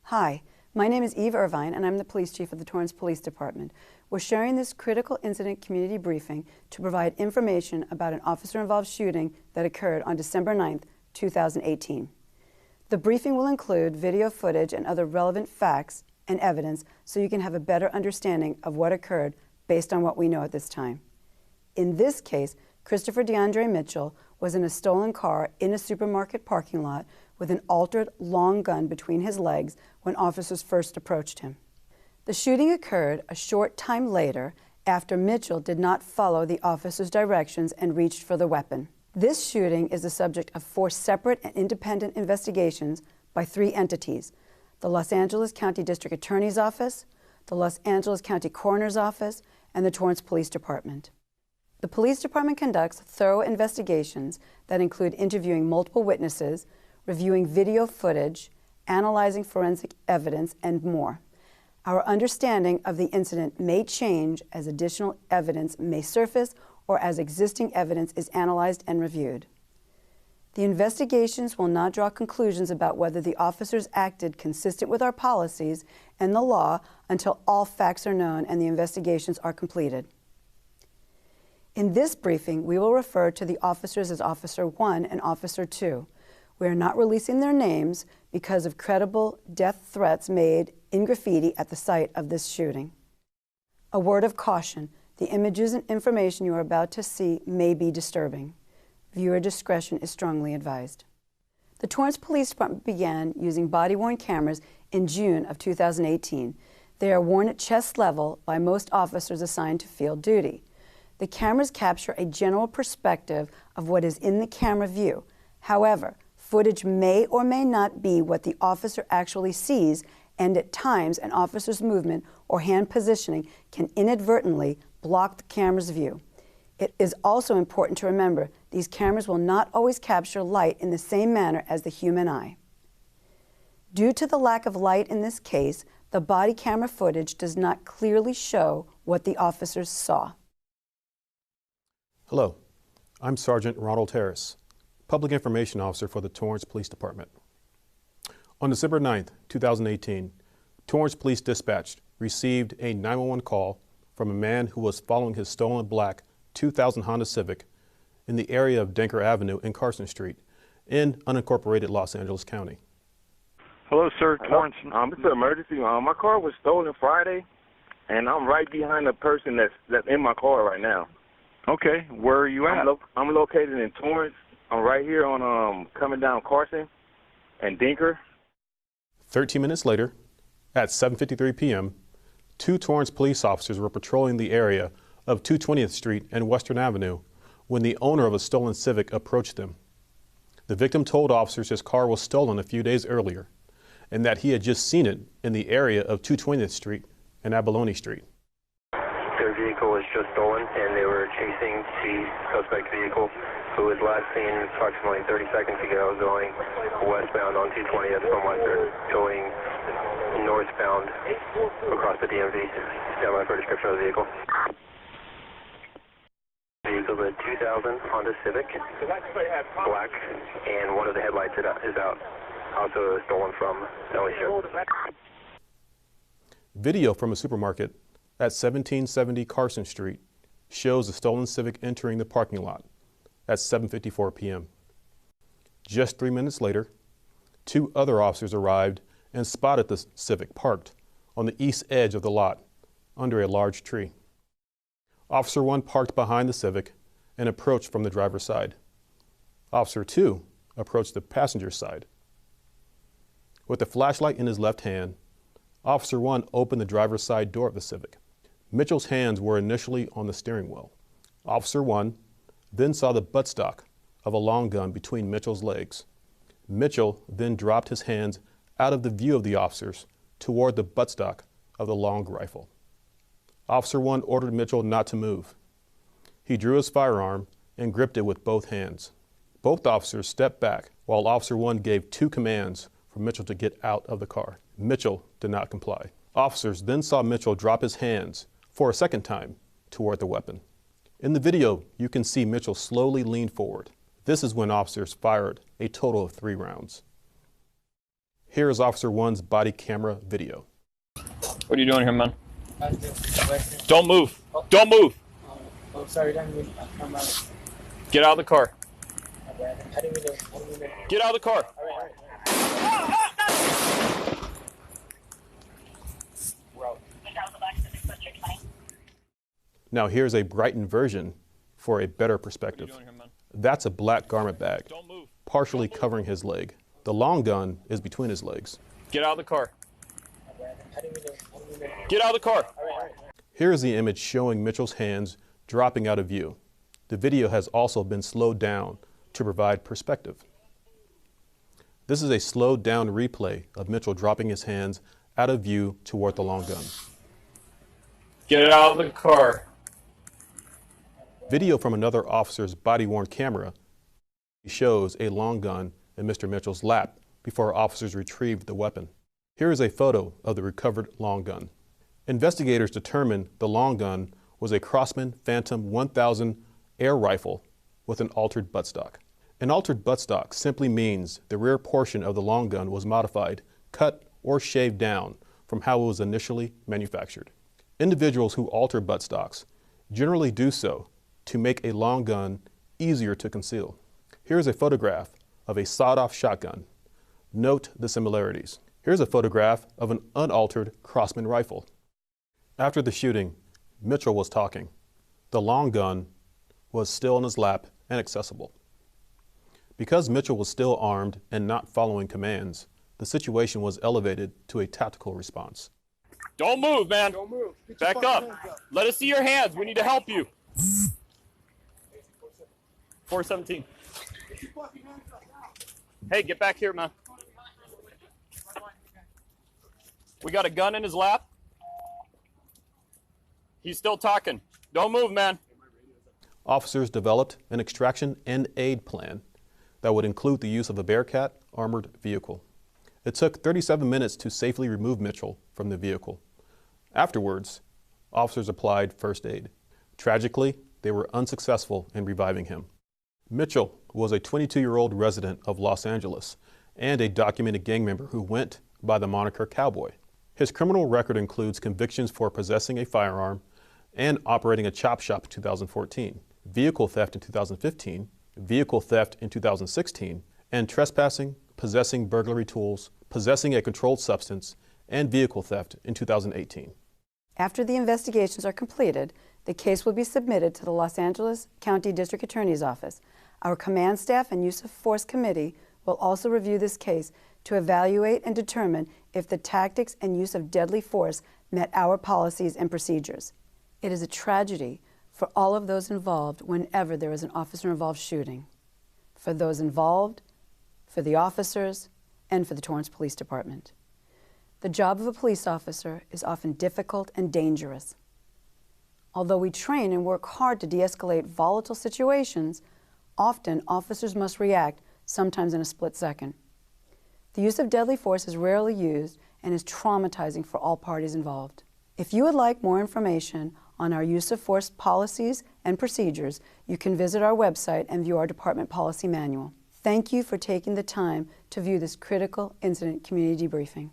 Hi, my name is Eve Irvine and I'm the police chief of the Torrance Police Department. We're sharing this critical incident community briefing to provide information about an officer-involved shooting that occurred on December 9th, 2018. The briefing will include video footage and other relevant facts and evidence so you can have a better understanding of what occurred based on what we know at this time. In this case, Christopher DeAndre Mitchell was in a stolen car in a supermarket parking lot with an altered long gun between his legs when officers first approached him. The shooting occurred a short time later after Mitchell did not follow the officer's directions and reached for the weapon. This shooting is the subject of 4 separate and independent investigations by 3 entities: the Los Angeles County District Attorney's Office, the Los Angeles County Coroner's Office, and the Torrance Police Department. The police department conducts thorough investigations that include interviewing multiple witnesses, reviewing video footage, analyzing forensic evidence, and more. Our understanding of the incident may change as additional evidence may surface or as existing evidence is analyzed and reviewed. The investigations will not draw conclusions about whether the officers acted consistent with our policies and the law until all facts are known and the investigations are completed. In this briefing, we will refer to the officers as Officer 1 and Officer 2. We are not releasing their names because of credible death threats made in graffiti at the site of this shooting. A word of caution: the images and information you are about to see may be disturbing. Viewer discretion is strongly advised. The Torrance Police Department began using body-worn cameras in June of 2018. They are worn at chest level by most officers assigned to field duty. The cameras capture a general perspective of what is in the camera view. However, footage may or may not be what the officer actually sees, and at times an officer's movement or hand positioning can inadvertently block the camera's view. It is also important to remember these cameras will not always capture light in the same manner as the human eye. Due to the lack of light in this case, the body camera footage does not clearly show what the officers saw. Hello, I'm Sergeant Ronald Harris, Public Information Officer for the Torrance Police Department. On December 9th, 2018, Torrance Police Dispatch received a 911 call from a man who was following his stolen black 2000 Honda Civic in the area of Denker Avenue and Carson Street in unincorporated Los Angeles County. Hello, sir. Torrance. It's an emergency. My car was stolen Friday, and I'm right behind the person that's in my car right now. Okay, where are you at? I'm located in Torrance. I'm right here on coming down Carson and Denker. 13 minutes later, at 7:53 p.m., 2 Torrance police officers were patrolling the area of 220th Street and Western Avenue when the owner of a stolen Civic approached them. The victim told officers his car was stolen a few days earlier and that he had just seen it in the area of 220th Street and Abalone Street. Their vehicle was just stolen and they were chasing the suspect vehicle, who was last seen approximately 30 seconds ago going westbound on 220th from Western, going northbound across the DMV. Stand by for a description of the vehicle. Vehicle is a 2000 Honda Civic, black, and one of the headlights is out. Also stolen from LSU. Video from a supermarket at 1770 Carson Street shows the stolen Civic entering the parking lot at 7:54 p.m. Just 3 minutes later, 2 other officers arrived and spotted the Civic parked on the east edge of the lot under a large tree. Officer 1 parked behind the Civic and approached from the driver's side. Officer 2 approached the passenger side. With a flashlight in his left hand, Officer 1 opened the driver's side door of the Civic. Mitchell's hands were initially on the steering wheel. Officer 1 then saw the buttstock of a long gun between Mitchell's legs. Mitchell then dropped his hands out of the view of the officers toward the buttstock of the long rifle. Officer 1 ordered Mitchell not to move. He drew his firearm and gripped it with both hands. Both officers stepped back while Officer 1 gave 2 commands for Mitchell to get out of the car. Mitchell did not comply. Officers then saw Mitchell drop his hands for a second time toward the weapon. In the video, you can see Mitchell slowly lean forward. This is when officers fired a total of 3 rounds. Here is Officer 1's body camera video. What are you doing here, man? Don't move. Don't move. Oh, sorry. Get out of the car. Get out of the car. Now here's a brightened version for a better perspective. That's a black garment bag, partially covering his leg. The long gun is between his legs. Get out of the car. Get out of the car. Here is the image showing Mitchell's hands dropping out of view. The video has also been slowed down to provide perspective. This is a slowed down replay of Mitchell dropping his hands out of view toward the long gun. Get out of the car. Video from another officer's body-worn camera shows a long gun in Mr. Mitchell's lap before officers retrieved the weapon. Here is a photo of the recovered long gun. Investigators determined the long gun was a Crosman Phantom 1000 air rifle with an altered buttstock. An altered buttstock simply means the rear portion of the long gun was modified, cut, or shaved down from how it was initially manufactured. Individuals who alter buttstocks generally do so to make a long gun easier to conceal. Here is a photograph of a sawed-off shotgun. Note the similarities. Here's a photograph of an unaltered Crosman rifle. After the shooting, Mitchell was talking. The long gun was still in his lap and accessible. Because Mitchell was still armed and not following commands, the situation was elevated to a tactical response. Don't move, man. Don't move. Back up. Let us see your hands. We need to help you. 417. Hey, get back here, man. We got a gun in his lap. He's still talking. Don't move, man. Officers developed an extraction and aid plan that would include the use of a Bearcat armored vehicle. It took 37 minutes to safely remove Mitchell from the vehicle. Afterwards, officers applied first aid. Tragically, they were unsuccessful in reviving him. Mitchell was a 22-year-old resident of Los Angeles and a documented gang member who went by the moniker Cowboy. His criminal record includes convictions for possessing a firearm and operating a chop shop in 2014, vehicle theft in 2015, vehicle theft in 2016, and trespassing, possessing burglary tools, possessing a controlled substance, and vehicle theft in 2018. After the investigations are completed, the case will be submitted to the Los Angeles County District Attorney's Office. Our Command Staff and Use of Force Committee will also review this case to evaluate and determine if the tactics and use of deadly force met our policies and procedures. It is a tragedy for all of those involved whenever there is an officer-involved shooting. For those involved, for the officers, and for the Torrance Police Department. The job of a police officer is often difficult and dangerous. Although we train and work hard to de-escalate volatile situations, often officers must react, sometimes in a split second. The use of deadly force is rarely used and is traumatizing for all parties involved. If you would like more information on our use of force policies and procedures, you can visit our website and view our department policy manual. Thank you for taking the time to view this critical incident community debriefing.